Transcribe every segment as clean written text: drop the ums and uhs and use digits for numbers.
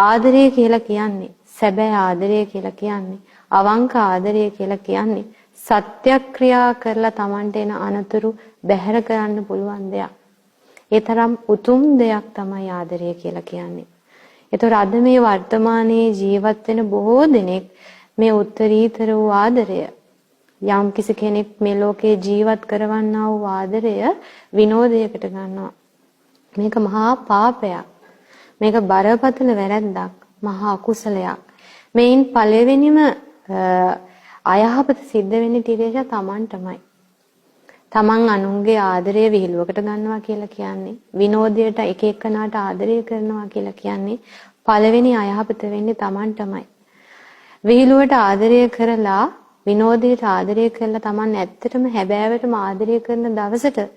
ආදරය කියලා කියන්නේ සැබෑ ආදරය කියලා කියන්නේ අවංක ආදරය කියලා කියන්නේ සත්‍යක්‍රියා කරලා Tamanට එන අනතුරු බැහැර කරන්න පුළුවන් දෙයක්. ඒ තරම් උතුම් දෙයක් තමයි ආදරය කියලා කියන්නේ. ඒතර අද මේ වර්තමානයේ ජීවත් වෙන බොහෝ දෙනෙක් මේ උත්තරීතර වූ ආදරය යම් කිසි කෙනෙක් මේ ලෝකේ ජීවත් කරවන්නා වූ ආදරය විනෝදයකට ගන්නවා. මේක මහා පාපයක්. මේක බරපතල වැරැද්දක්. මහා අකුසලයක්. මේන් පළවෙනිම අයහපත සිද්ධ වෙන්නේ තිරේෂා Tamanටමයි. Taman අනුන්ගේ ආදරය විහිළුවකට ගන්නවා කියලා කියන්නේ විනෝදයට එක එකනාට ආදරය කරනවා කියලා කියන්නේ පළවෙනි අයහපත වෙන්නේ Tamanටමයි. විහිළුවට ආදරය කරලා විනෝදයට ආදරය කරලා Taman ඇත්තටම හැබෑවටම ආදරය කරන දවසට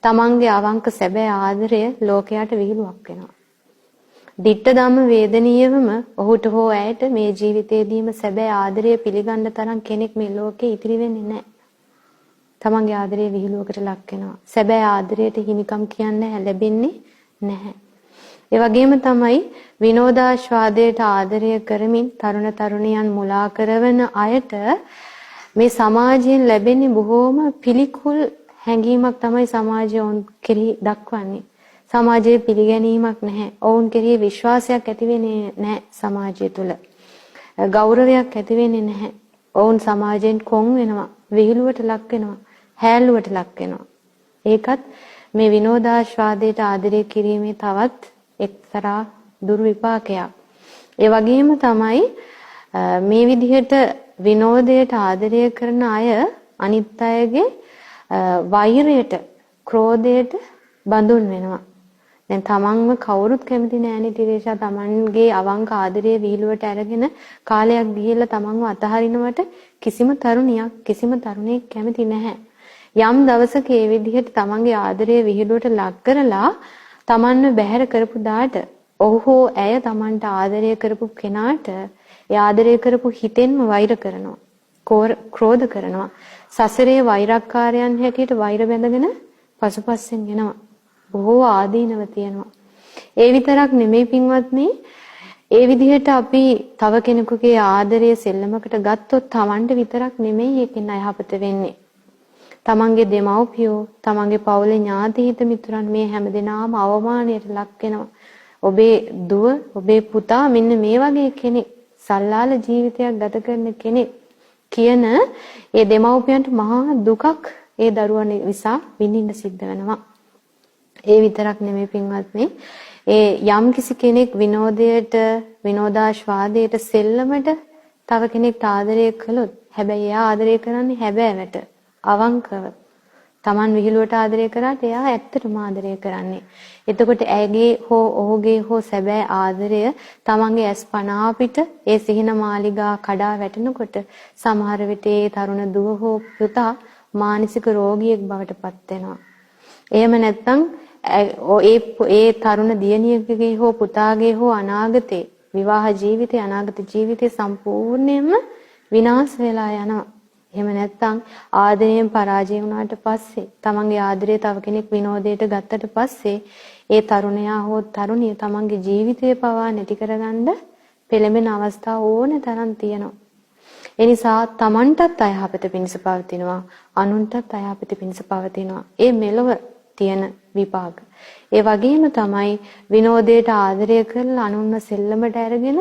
Tamanගේ අවංක සැබෑ ආදරය ලෝකයට විහිළුවක් වෙනවා. ditta ධම්ම වේදනීයවම ඔහුට හෝ ඇයට මේ ජීවිතේදීම සැබෑ ආදරය පිළිගන්න තරම් කෙනෙක් මේ ලෝකේ ඉතිරි වෙන්නේ නැහැ. තමන්ගේ ආදරය විහිළුවකට ලක් වෙනවා. සැබෑ ආදරයට හිමිකම් කියන්න ලැබෙන්නේ නැහැ. ඒ වගේම තමයි විනෝදාස්වාදයට ආදරය කරමින් තරුණ තරුණියන් මුලා කරන අයට මේ සමාජයෙන් ලැබෙන්නේ බොහෝම පිළිකුල් හැඟීමක් තමයි සමාජය ඔවුන් කෙරෙහි දක්වන්නේ. සමාජයේ පිළිගැනීමක් නැහැ. ඔවුන් කෙරෙහි විශ්වාසයක් ඇති වෙන්නේ නැහැ සමාජය තුළ. ගෞරවයක් ඇති වෙන්නේ නැහැ. ඔවුන් සමාජයෙන් කොන් වෙනවා, විහිළුවට ලක් වෙනවා, හැල්ලුවට ලක් වෙනවා. ඒකත් මේ විනෝදාස්වාදයට ආදරය කිරීමේ තවත් එක්තරා දුර්විපාකයක්. ඒ වගේම තමයි මේ විදිහට විනෝදයට ආදරය කරන අය අනිත් අයගේ වෛරයට, ක්‍රෝධයට බඳුන් වෙනවා. දැන් තමන්ව කවුරුත් කැමති නෑනේ තිරේෂා. තමන්ගේ අවංක ආදරය විහිළුවට අරගෙන කාලයක් ගිහිල්ලා තමන්ව අතහරිනවට කිසිම තරුණියක් කිසිම තරුණයෙක් කැමති නැහැ. යම් දවසක මේ විදිහට තමන්ගේ ආදරය විහිළුවට ලක් කරලා තමන්ව බැහැර කරපු දාට ඔහු ඇය තමන්ට ආදරය කරපු කෙනාට ඒ ආදරය කරපු හිතෙන්ම වෛර කරනවා. ක්‍රෝධ කරනවා. සසරේ වෛරක්කාරයන් හැටියට වෛර බැඳගෙන පසුපස්සෙන් යනවා. බොහෝ ආදීනව තියෙනවා. ඒ විතරක් නෙමෙයි පින්වත්නි, ඒ විදිහට අපි තව කෙනෙකුගේ ආදරය සෙල්ලමකට ගත්තොත් Tamanට විතරක් නෙමෙයි ඒකෙන් අයහපත වෙන්නේ. Tamanගේ දෙමව්පියෝ, Tamanගේ පවුලේ ඥාති හිත මිතුරන් මේ හැමදෙනාම අවමානයට ලක් වෙනවා. ඔබේ දුව, ඔබේ පුතා මෙන්න මේ වගේ කෙනෙක්, සල්ලාල ජීවිතයක් ගත කරන කෙනෙක් කියන ඒ දෙමව්පියන්ට මහා දුකක් ඒ දරුවන් නිසා විඳින්න සිද්ධ වෙනවා. ඒ විතරක් නෙමෙයි පින්වත්නි, ඒ යම් කිසි කෙනෙක් විනෝදයට, විනෝදාස්වාදයට, සෙල්ලමට තව කෙනෙක්ට ආදරය කළොත්, හැබැයි එයා ආදරය කරන්නේ හැබෑවට, අවංකව. Taman විහිළුවට ආදරය කරාට එයා ඇත්තටම ආදරය කරන්නේ. එතකොට ඇගේ හෝ ඔහුගේ හෝ සැබෑ ආදරය Tamanගේ ඇස් පනා පිට ඒ සිහින මාලිගා කඩා වැටෙනකොට සමහර විට ඒ තරුණ දුව හෝ පුතා මානසික රෝගියෙක් බවට පත් වෙනවා. එහෙම නැත්නම් ඒ තරුණ දියණියකගේ හෝ පුතාගේ හෝ අනාගතේ විවාහ ජීවිතේ, අනාගත ජීවිතේ සම්පූර්ණයෙන්ම විනාශ වෙලා යනවා. එහෙම නැත්නම් ආදරයෙන් පරාජය වුණාට පස්සේ, තමන්ගේ ආදරය තව කෙනෙක් විනෝදයට ගත්තට පස්සේ ඒ තරුණයා හෝ තරුණිය තමන්ගේ ජීවිතය පවා නැති කරගන්න පෙළඹෙන අවස්ථා ඕන තරම් තියෙනවා. ඒ නිසා තමන්ටත් අයහපත පිණිස පවතිනවා, අනුන්ටත් අයහපත පිණිස පවතිනවා. ඒ මෙලොව තියෙන විපාක. ඒ වගේම තමයි විනෝදයට ආදරය කරලා අනුන්ව සෙල්ලමට අරගෙන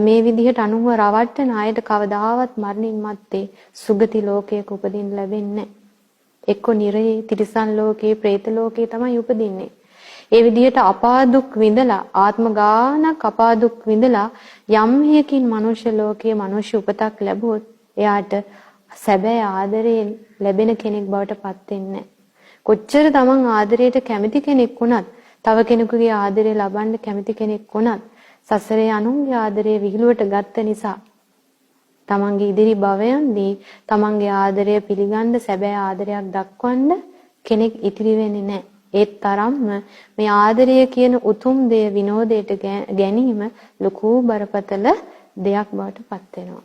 මේ විදිහට අනුන්ව රවට්ටන අයට කවදාවත් මරණින් මත්තේ සුගති ලෝකයක උපදින්න ලැබෙන්නේ නැහැ. එක්ක නිරයේ, තිරිසන් ලෝකේ, പ്രേත ලෝකේ තමයි උපදින්නේ. ඒ විදිහට අපා දුක් විඳලා, ආත්ම ගානක් අපා දුක් විඳලා යම් හේකින් මනුෂ්‍ය ලෝකයේ මනුෂ්‍ය උපතක් ලැබුවොත් එයාට සැබෑ ආදරයෙන් ලැබෙන කෙනෙක් බවට පත් වෙන්නේ නැහැ. කොච්චර තමන් ආදරයට කැමති කෙනෙක් වුණත්, තව කෙනෙකුගේ ආදරය ලබන්න කැමති කෙනෙක් වුණත්, සසරේ අනුන්ගේ ආදරය විහිළුවට ගත්ත නිසා තමන්ගේ ඉදිරි භවයන්දී තමන්ගේ ආදරය පිළිගන්න, සැබෑ ආදරයක් දක්වන්න කෙනෙක් ඉතිරි වෙන්නේ නැහැ. ඒ තරම්ම මේ ආදරය කියන උතුම් දේ විනෝදයට ගැනීම ලොකු බරපතල දෙයක් බවට පත් වෙනවා.